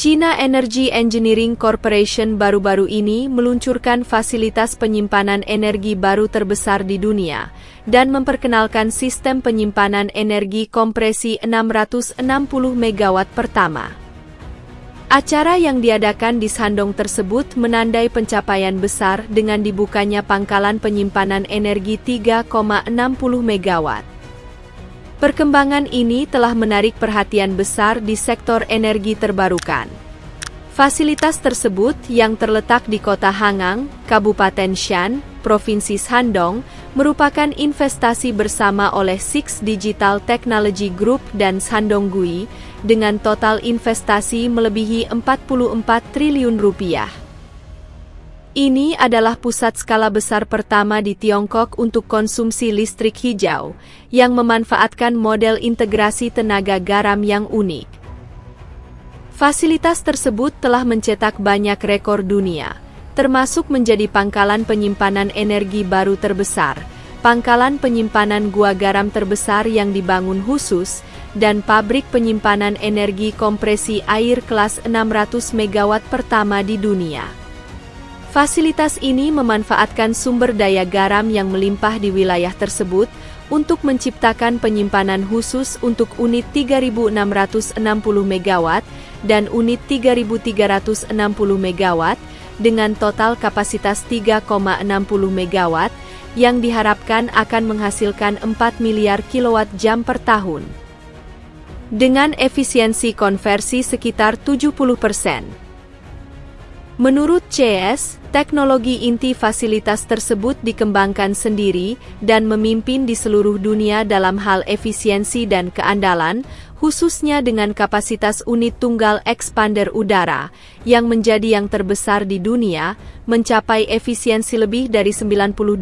China Energy Engineering Corporation baru-baru ini meluncurkan fasilitas penyimpanan energi baru terbesar di dunia dan memperkenalkan sistem penyimpanan energi kompresi 660 MW pertama. Acara yang diadakan di Shandong tersebut menandai pencapaian besar dengan dibukanya pangkalan penyimpanan energi 3,60 MW. Perkembangan ini telah menarik perhatian besar di sektor energi terbarukan. Fasilitas tersebut yang terletak di kota Hangang, Kabupaten Shan, Provinsi Shandong, merupakan investasi bersama oleh Six Digital Technology Group dan Shandong Gui, dengan total investasi melebihi 44 triliun rupiah. Ini adalah pusat skala besar pertama di Tiongkok untuk konsumsi listrik hijau, yang memanfaatkan model integrasi tenaga garam yang unik. Fasilitas tersebut telah mencetak banyak rekor dunia, termasuk menjadi pangkalan penyimpanan energi baru terbesar, pangkalan penyimpanan gua garam terbesar yang dibangun khusus, dan pabrik penyimpanan energi kompresi air kelas 600 MW pertama di dunia. Fasilitas ini memanfaatkan sumber daya garam yang melimpah di wilayah tersebut untuk menciptakan penyimpanan khusus untuk unit 3.660 MW dan unit 3.360 MW dengan total kapasitas 3,60 MW yang diharapkan akan menghasilkan 4 miliar kWh per tahun. Dengan efisiensi konversi sekitar 70%. Menurut CS, teknologi inti fasilitas tersebut dikembangkan sendiri dan memimpin di seluruh dunia dalam hal efisiensi dan keandalan, khususnya dengan kapasitas unit tunggal expander udara, yang menjadi yang terbesar di dunia, mencapai efisiensi lebih dari 92%,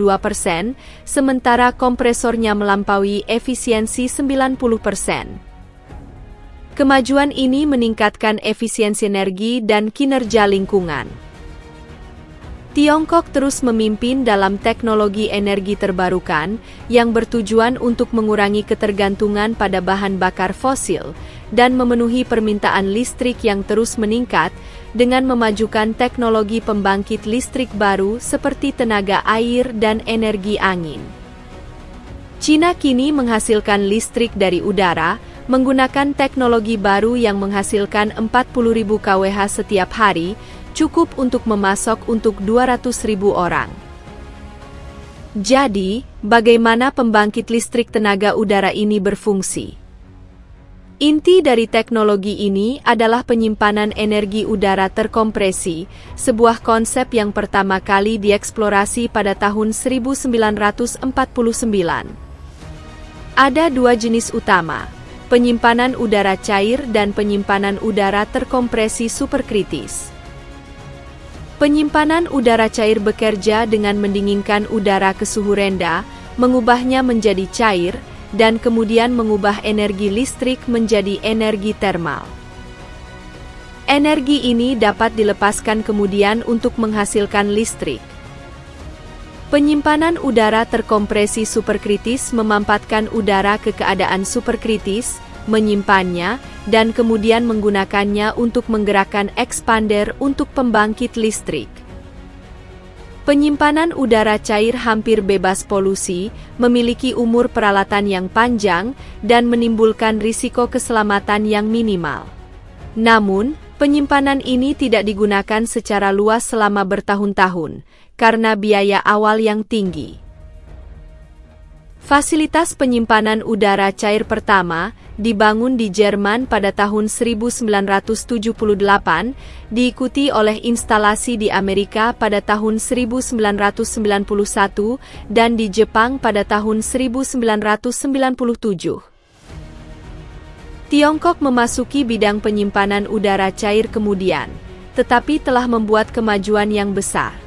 sementara kompresornya melampaui efisiensi 90%. Kemajuan ini meningkatkan efisiensi energi dan kinerja lingkungan. Tiongkok terus memimpin dalam teknologi energi terbarukan yang bertujuan untuk mengurangi ketergantungan pada bahan bakar fosil dan memenuhi permintaan listrik yang terus meningkat dengan memajukan teknologi pembangkit listrik baru seperti tenaga air dan energi angin. China kini menghasilkan listrik dari udara menggunakan teknologi baru yang menghasilkan 40.000 kWh setiap hari, cukup untuk memasok untuk 200.000 orang. Jadi, bagaimana pembangkit listrik tenaga udara ini berfungsi? Inti dari teknologi ini adalah penyimpanan energi udara terkompresi, sebuah konsep yang pertama kali dieksplorasi pada tahun 1949. Ada dua jenis utama, penyimpanan udara cair dan penyimpanan udara terkompresi superkritis. Penyimpanan udara cair bekerja dengan mendinginkan udara ke suhu rendah, mengubahnya menjadi cair, dan kemudian mengubah energi listrik menjadi energi termal. Energi ini dapat dilepaskan kemudian untuk menghasilkan listrik. Penyimpanan udara terkompresi superkritis memampatkan udara ke keadaan superkritis, menyimpannya, dan kemudian menggunakannya untuk menggerakkan expander untuk pembangkit listrik. Penyimpanan udara cair hampir bebas polusi, memiliki umur peralatan yang panjang, dan menimbulkan risiko keselamatan yang minimal. Namun, penyimpanan ini tidak digunakan secara luas selama bertahun-tahun, karena biaya awal yang tinggi. Fasilitas penyimpanan udara cair pertama dibangun di Jerman pada tahun 1978, diikuti oleh instalasi di Amerika pada tahun 1991 dan di Jepang pada tahun 1997. Tiongkok memasuki bidang penyimpanan udara cair kemudian, tetapi telah membuat kemajuan yang besar.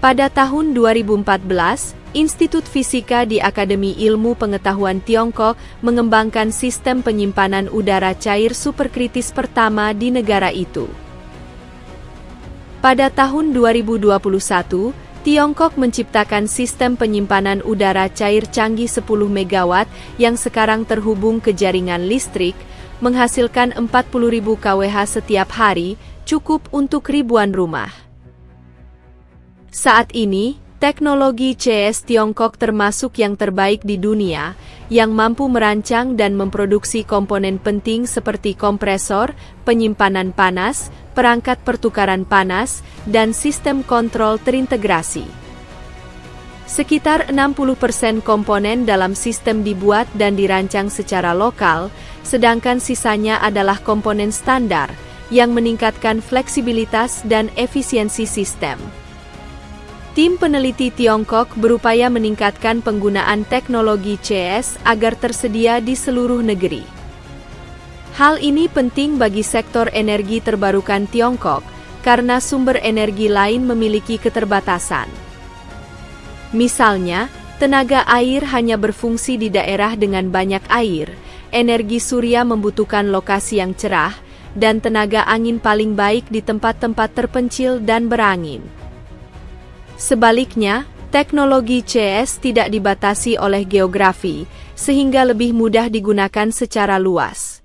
Pada tahun 2014, Institut Fisika di Akademi Ilmu Pengetahuan Tiongkok mengembangkan sistem penyimpanan udara cair superkritis pertama di negara itu. Pada tahun 2021, Tiongkok menciptakan sistem penyimpanan udara cair canggih 10 MW yang sekarang terhubung ke jaringan listrik, menghasilkan 40.000 kWh setiap hari, cukup untuk ribuan rumah. Saat ini, teknologi CS Tiongkok termasuk yang terbaik di dunia, yang mampu merancang dan memproduksi komponen penting seperti kompresor, penyimpanan panas, perangkat pertukaran panas, dan sistem kontrol terintegrasi. Sekitar 60% komponen dalam sistem dibuat dan dirancang secara lokal, sedangkan sisanya adalah komponen standar, yang meningkatkan fleksibilitas dan efisiensi sistem. Tim peneliti Tiongkok berupaya meningkatkan penggunaan teknologi CS agar tersedia di seluruh negeri. Hal ini penting bagi sektor energi terbarukan Tiongkok, karena sumber energi lain memiliki keterbatasan. Misalnya, tenaga air hanya berfungsi di daerah dengan banyak air, energi surya membutuhkan lokasi yang cerah, dan tenaga angin paling baik di tempat-tempat terpencil dan berangin. Sebaliknya, teknologi CS tidak dibatasi oleh geografi, sehingga lebih mudah digunakan secara luas.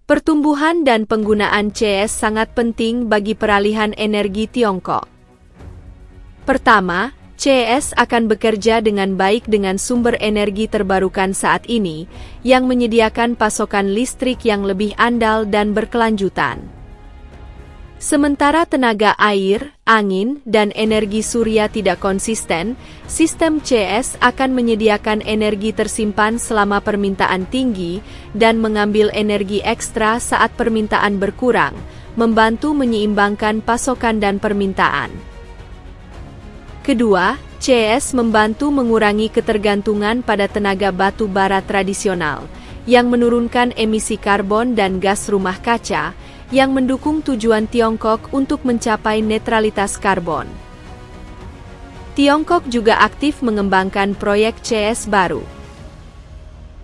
Pertumbuhan dan penggunaan CS sangat penting bagi peralihan energi Tiongkok. Pertama, CS akan bekerja dengan baik dengan sumber energi terbarukan saat ini, yang menyediakan pasokan listrik yang lebih andal dan berkelanjutan. Sementara tenaga air, angin, dan energi surya tidak konsisten, sistem CS akan menyediakan energi tersimpan selama permintaan tinggi dan mengambil energi ekstra saat permintaan berkurang, membantu menyeimbangkan pasokan dan permintaan. Kedua, CS membantu mengurangi ketergantungan pada tenaga batu bara tradisional, yang menurunkan emisi karbon dan gas rumah kaca, yang mendukung tujuan Tiongkok untuk mencapai netralitas karbon. Tiongkok juga aktif mengembangkan proyek CS baru.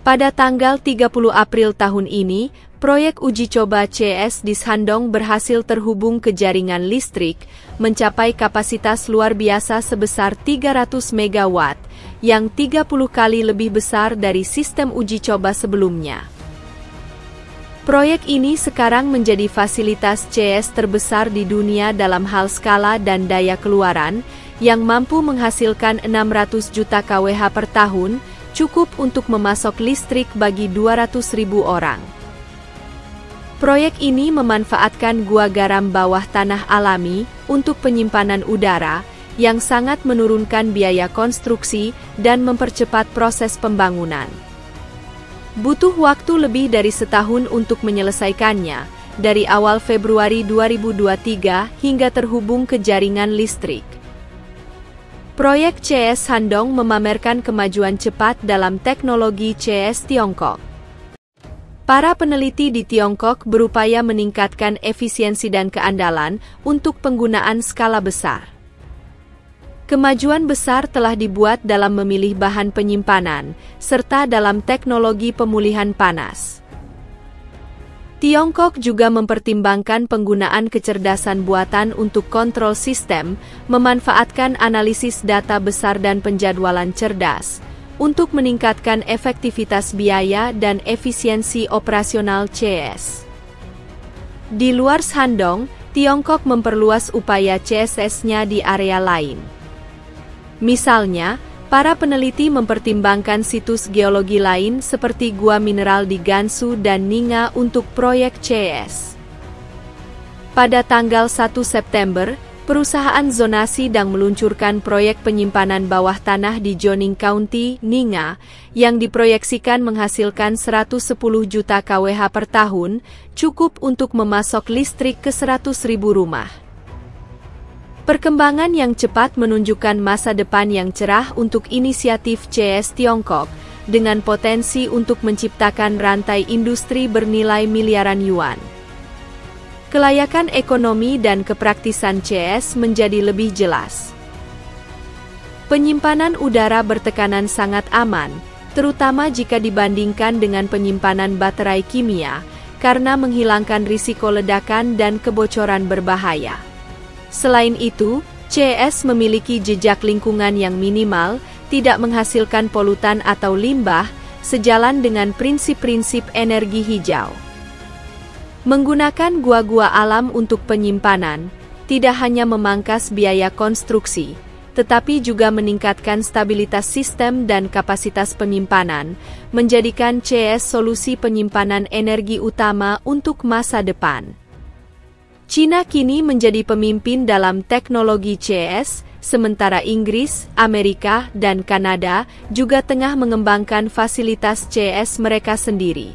Pada tanggal 30 April tahun ini, proyek uji coba CS di Shandong berhasil terhubung ke jaringan listrik, mencapai kapasitas luar biasa sebesar 300 MW, yang 30 kali lebih besar dari sistem uji coba sebelumnya. Proyek ini sekarang menjadi fasilitas CS terbesar di dunia dalam hal skala dan daya keluaran, yang mampu menghasilkan 600 juta kWh per tahun, cukup untuk memasok listrik bagi 200.000 orang. Proyek ini memanfaatkan gua garam bawah tanah alami untuk penyimpanan udara, yang sangat menurunkan biaya konstruksi dan mempercepat proses pembangunan. Butuh waktu lebih dari setahun untuk menyelesaikannya, dari awal Februari 2023 hingga terhubung ke jaringan listrik. Proyek CS Shandong memamerkan kemajuan cepat dalam teknologi CS Tiongkok. Para peneliti di Tiongkok berupaya meningkatkan efisiensi dan keandalan untuk penggunaan skala besar. Kemajuan besar telah dibuat dalam memilih bahan penyimpanan, serta dalam teknologi pemulihan panas. Tiongkok juga mempertimbangkan penggunaan kecerdasan buatan untuk kontrol sistem, memanfaatkan analisis data besar dan penjadwalan cerdas, untuk meningkatkan efektivitas biaya dan efisiensi operasional CS. Di luar Shandong, Tiongkok memperluas upaya CSS-nya di area lain. Misalnya, para peneliti mempertimbangkan situs geologi lain seperti gua mineral di Gansu dan Ninga untuk proyek CS. Pada tanggal 1 September, perusahaan zonasi sedang meluncurkan proyek penyimpanan bawah tanah di Jining County, Ninga, yang diproyeksikan menghasilkan 110 juta kWh per tahun, cukup untuk memasok listrik ke 100.000 rumah. Perkembangan yang cepat menunjukkan masa depan yang cerah untuk inisiatif CS Tiongkok, dengan potensi untuk menciptakan rantai industri bernilai miliaran yuan. Kelayakan ekonomi dan kepraktisan CS menjadi lebih jelas. Penyimpanan udara bertekanan sangat aman, terutama jika dibandingkan dengan penyimpanan baterai kimia, karena menghilangkan risiko ledakan dan kebocoran berbahaya. Selain itu, CS memiliki jejak lingkungan yang minimal, tidak menghasilkan polutan atau limbah, sejalan dengan prinsip-prinsip energi hijau. Menggunakan gua-gua alam untuk penyimpanan, tidak hanya memangkas biaya konstruksi, tetapi juga meningkatkan stabilitas sistem dan kapasitas penyimpanan, menjadikan CS solusi penyimpanan energi utama untuk masa depan. China kini menjadi pemimpin dalam teknologi CS, sementara Inggris, Amerika, dan Kanada juga tengah mengembangkan fasilitas CS mereka sendiri.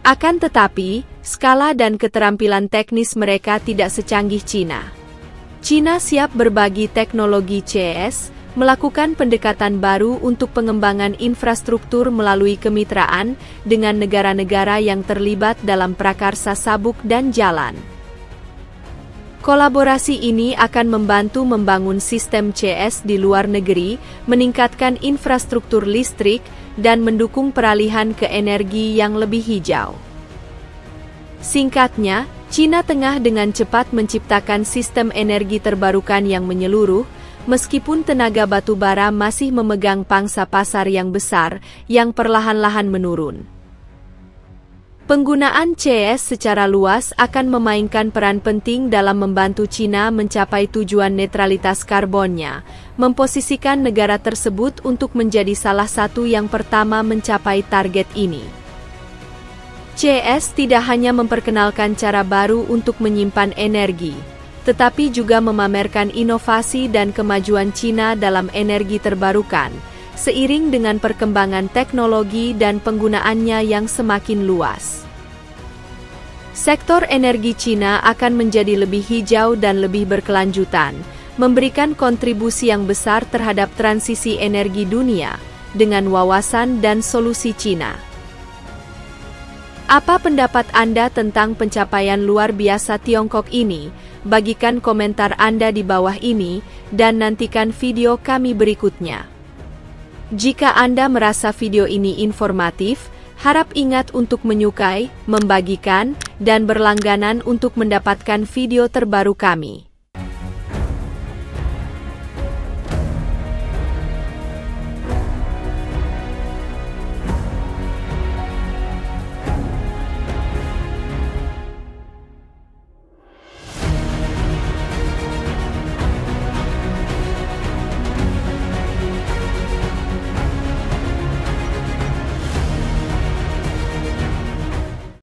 Akan tetapi, skala dan keterampilan teknis mereka tidak secanggih China. China siap berbagi teknologi CS, melakukan pendekatan baru untuk pengembangan infrastruktur melalui kemitraan dengan negara-negara yang terlibat dalam prakarsa sabuk dan jalan. Kolaborasi ini akan membantu membangun sistem CS di luar negeri, meningkatkan infrastruktur listrik, dan mendukung peralihan ke energi yang lebih hijau. Singkatnya, China tengah dengan cepat menciptakan sistem energi terbarukan yang menyeluruh, meskipun tenaga batu bara masih memegang pangsa pasar yang besar yang perlahan-lahan menurun. Penggunaan CS secara luas akan memainkan peran penting dalam membantu China mencapai tujuan netralitas karbonnya, memposisikan negara tersebut untuk menjadi salah satu yang pertama mencapai target ini. CS tidak hanya memperkenalkan cara baru untuk menyimpan energi, tetapi juga memamerkan inovasi dan kemajuan China dalam energi terbarukan, seiring dengan perkembangan teknologi dan penggunaannya yang semakin luas. Sektor energi China akan menjadi lebih hijau dan lebih berkelanjutan, memberikan kontribusi yang besar terhadap transisi energi dunia, dengan wawasan dan solusi China. Apa pendapat Anda tentang pencapaian luar biasa Tiongkok ini? Bagikan komentar Anda di bawah ini, dan nantikan video kami berikutnya. Jika Anda merasa video ini informatif, harap ingat untuk menyukai, membagikan, dan berlangganan untuk mendapatkan video terbaru kami.